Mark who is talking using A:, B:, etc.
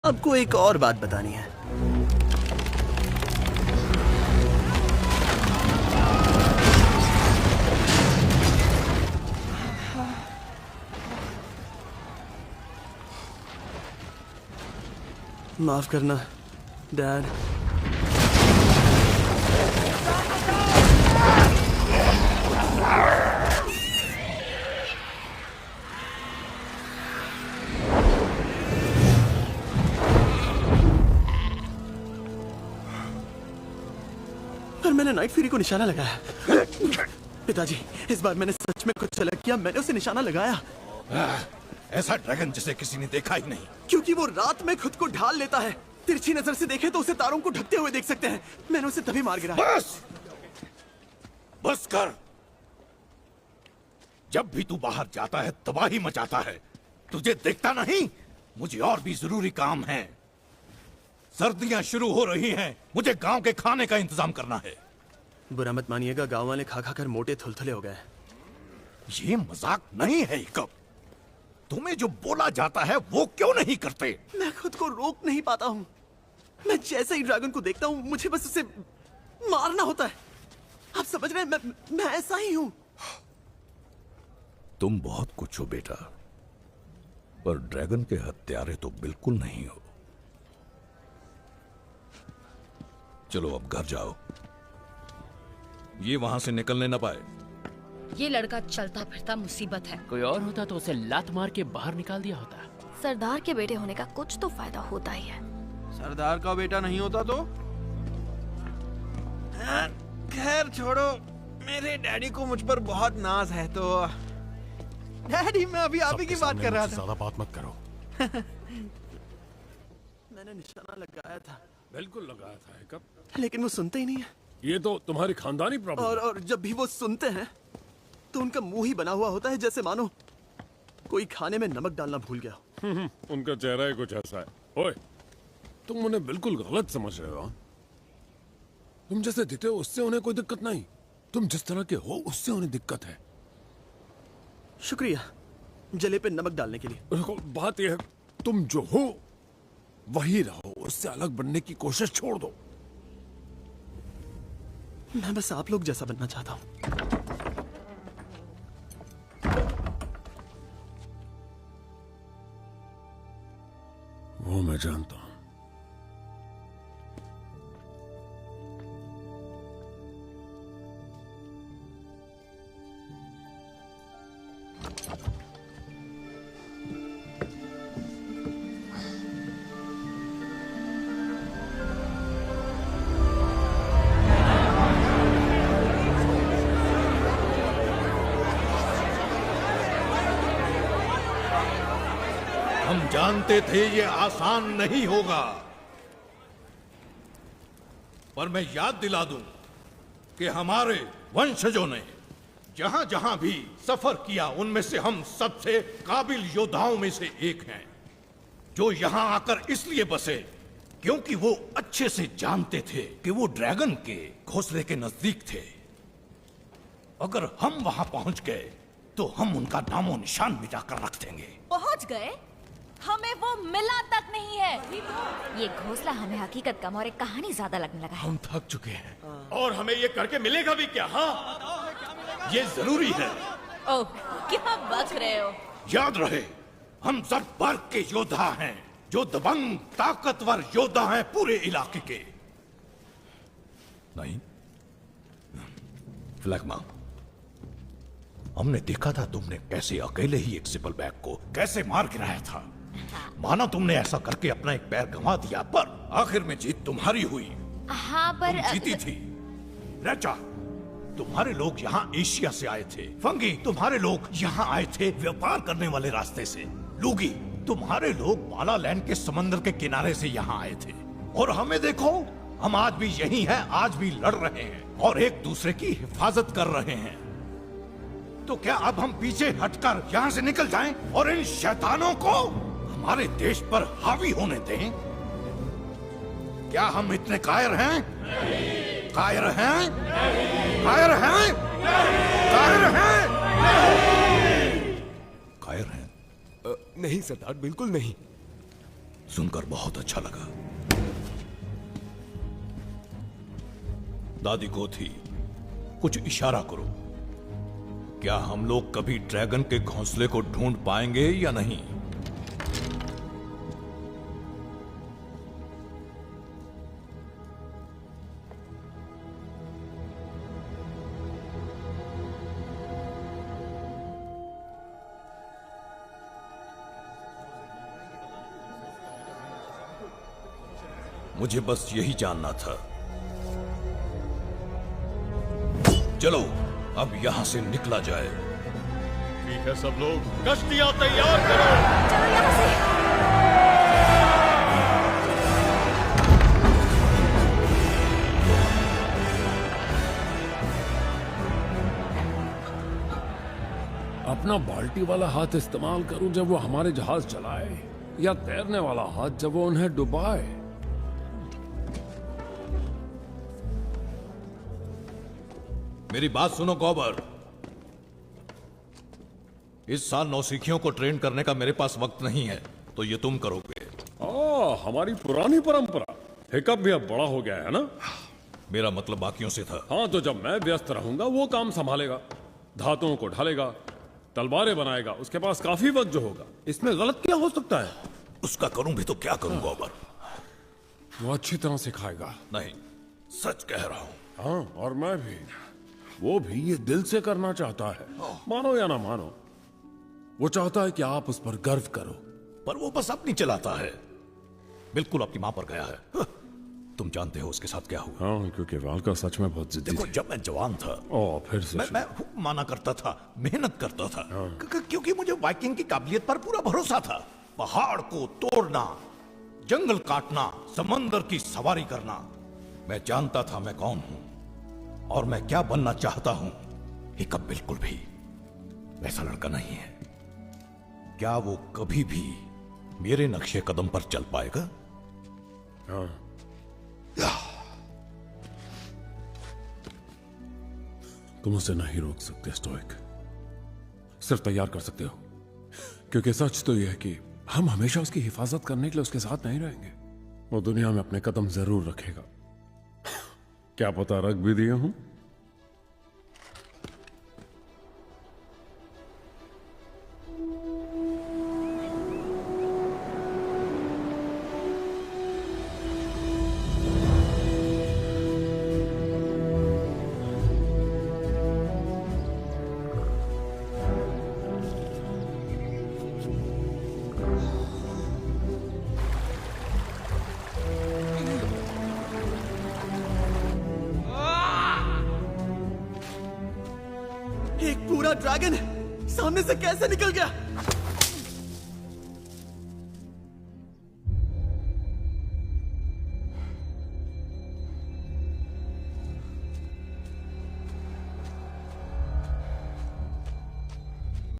A: आपको एक और बात बतानी है। माफ करना डैड। पर मैंने नाइट फ्यूरी को निशाना लगाया। पिताजी, इस बार मैंने सच में कुछ अलग किया। मैंने उसे निशाना लगाया।
B: ऐसा ड्रैगन जिसे किसी ने देखा ही नहीं।
A: क्योंकि वो रात में खुद को ढाल लेता है। तिरछी नजर से देखे तो उसे तारों को ढकते हुए देख सकते हैं। मैंने उसे तभी मार गिराया।
B: बस कर। जब भी तू बाहर जाता है तबाही मचाता है। तुझे देखता नहीं? मुझे और भी जरूरी काम है। सर्दियां शुरू हो रही हैं। मुझे गांव के खाने का इंतजाम करना है।
A: बुरा मत मानिएगा, गांव वाले खा खा कर मोटे थुलथुले हो गए।
B: ये मजाक नहीं है कब। तुम्हें जो बोला जाता है वो क्यों नहीं करते?
A: मैं खुद को रोक नहीं पाता हूँ। मैं जैसे ही ड्रैगन को देखता हूँ मुझे बस उसे मारना होता है। आप समझ रहे हैं? मैं ऐसा ही हूँ।
B: तुम बहुत कुछ हो बेटा, पर ड्रैगन के हत्यारे तो बिल्कुल नहीं हो। चलो अब घर जाओ। ये वहां से निकलने ना पाए।
C: ये लड़का चलता फिरता मुसीबत है।
D: कोई और होता तो उसे लात मार के बाहर निकाल दिया होता।
E: सरदार के बेटे होने का कुछ तो फायदा होता ही है।
F: सरदार का बेटा नहीं होता तो? खैर छोड़ो, मेरे डैडी को मुझ पर बहुत नाज है। तो डैडी, मैं अभी आप ही की बात कर रहा था।
G: ज्यादा बात मत करो।
A: मैंने निशाना लगाया था।
G: बिल्कुल लगाया था कब,
A: लेकिन वो सुनते ही नहीं है।
G: ये तो तुम्हारी खानदानी प्रॉब्लम।
A: और जब भी वो सुनते हैं तो उनका मुंह ही बना हुआ होता है जैसे मानो कोई खाने में नमक डालना भूल गया हो।
G: उनका चेहरा ही कुछ ऐसा है। ओए, तुम उन्हें बिल्कुल गलत समझ रहे हो। तुम जैसे दिखते हो उससे उन्हें कोई दिक्कत नहीं। तुम जिस तरह के हो उससे उन्हें दिक्कत है।
A: शुक्रिया जले पे नमक डालने के लिए।
G: देखो, बात यह है, तुम जो हो वही रहो। उससे अलग बनने की कोशिश छोड़ दो।
A: मैं बस आप लोग जैसा बनना चाहता हूं।
G: वो मैं जानता हूं।
B: हम जानते थे ये आसान नहीं होगा, पर मैं याद दिला दूं कि हमारे वंशजों ने जहां जहां भी सफर किया उनमें से हम सबसे काबिल योद्धाओं में से एक हैं, जो यहां आकर इसलिए बसे क्योंकि वो अच्छे से जानते थे कि वो ड्रैगन के घोंसले के नजदीक थे। अगर हम वहां पहुंच गए तो हम उनका नामो निशान मिटाकर रख देंगे।
H: पहुंच गए? हमें वो मिला तक नहीं है। ये घोंसला हमें हकीकत कम और एक कहानी ज्यादा लगने लगा है।
B: हम थक चुके हैं और हमें ये करके मिलेगा भी क्या? हाँ, ये जरूरी है।
H: ओह, क्या बक रहे हो?
B: याद रहे, हम सब वर्ग के योद्धा हैं, जो दबंग ताकतवर योद्धा हैं पूरे इलाके के। नहीं फ्लैगमा, हमने देखा था तुमने कैसे अकेले ही एक सिपल बैग को कैसे मार गिराया था। माना तुमने ऐसा करके अपना एक पैर गंवा दिया, पर आखिर में जीत तुम्हारी हुई।
H: हाँ, पर
B: तुम जीती थी। रचा, तुम्हारे लोग यहाँ एशिया से आए थे। फंगी, तुम्हारे लोग यहाँ आए थे व्यापार करने वाले रास्ते से। लूगी, तुम्हारे लोग माला लैंड के समंदर के किनारे से यहाँ आए थे। और हमें देखो, हम आज भी यही हैं, आज भी लड़ रहे हैं और एक दूसरे की हिफाजत कर रहे हैं। तो क्या अब हम पीछे हटकर यहाँ से निकल जाएं और इन शैतानों को हमारे देश पर हावी होने दें? क्या हम इतने कायर हैं? कायर हैं? कायर हैं? कायर हैं? कायर हैं?
I: नहीं सरदार, बिल्कुल नहीं।
B: सुनकर बहुत अच्छा लगा। दादी को थी, कुछ इशारा करो। क्या हम लोग कभी ड्रैगन के घोंसले को ढूंढ पाएंगे या नहीं? मुझे बस यही जानना था। चलो अब यहां से निकला जाए।
G: ठीक है सब लोग, कश्तियां तैयार करो।
H: चलो यहाँ से।
G: अपना बाल्टी वाला हाथ इस्तेमाल करूं जब वो हमारे जहाज चलाए, या तैरने वाला हाथ जब वो उन्हें डुबाए?
B: मेरी बात सुनो गौबर। इस साल नौसिखियों को ट्रेन करने का मेरे पास वक्त नहीं है, तो ये तुम करोगे।
G: हमारी पुरानी परंपरा। हिकअप भी अब बड़ा हो गया है ना?
B: मेरा मतलब बाकियों से था।
G: हाँ, तो जब मैं व्यस्त रहूंगा वो काम संभालेगा, धातुओं को ढालेगा, तलवारें बनाएगा। उसके पास काफी वक्त जो होगा। इसमें गलत क्या हो सकता है?
B: उसका करूं भी तो क्या करूं गौबर?
G: वो अच्छी तरह सिखाएगा।
B: नहीं, सच कह रहा हूं।
G: हाँ, और मैं भी। वो भी ये दिल से करना चाहता है, मानो या ना मानो। वो चाहता है कि आप उस पर गर्व करो।
B: पर वो बस अपनी चलाता है, बिल्कुल अपनी मां पर गया है। तुम जानते हो उसके साथ क्या हुआ?
G: हाँ, क्योंकि वाल्का सच में बहुत जिद्दी
B: देखो,
G: थी।
B: जब मैं जवान था,
G: फिर से
B: मैं खूब माना करता था, मेहनत करता था, क्योंकि मुझे वाइकिंग की काबिलियत पर पूरा भरोसा था। पहाड़ को तोड़ना, जंगल काटना, समंदर की सवारी करना। मैं जानता था मैं कौन हूं और मैं क्या बनना चाहता हूं। हिकअप बिल्कुल भी वैसा लड़का नहीं है। क्या वो कभी भी मेरे नक्शे कदम पर चल पाएगा?
G: हाँ। तुम उसे नहीं रोक सकते स्टोइक, सिर्फ तैयार कर सकते हो। क्योंकि सच तो यह है कि हम हमेशा उसकी हिफाजत करने के लिए उसके साथ नहीं रहेंगे। वो दुनिया में अपने कदम जरूर रखेगा। क्या पता रख भी दिए हूं।
A: एक पूरा ड्रैगन सामने से कैसे निकल गया?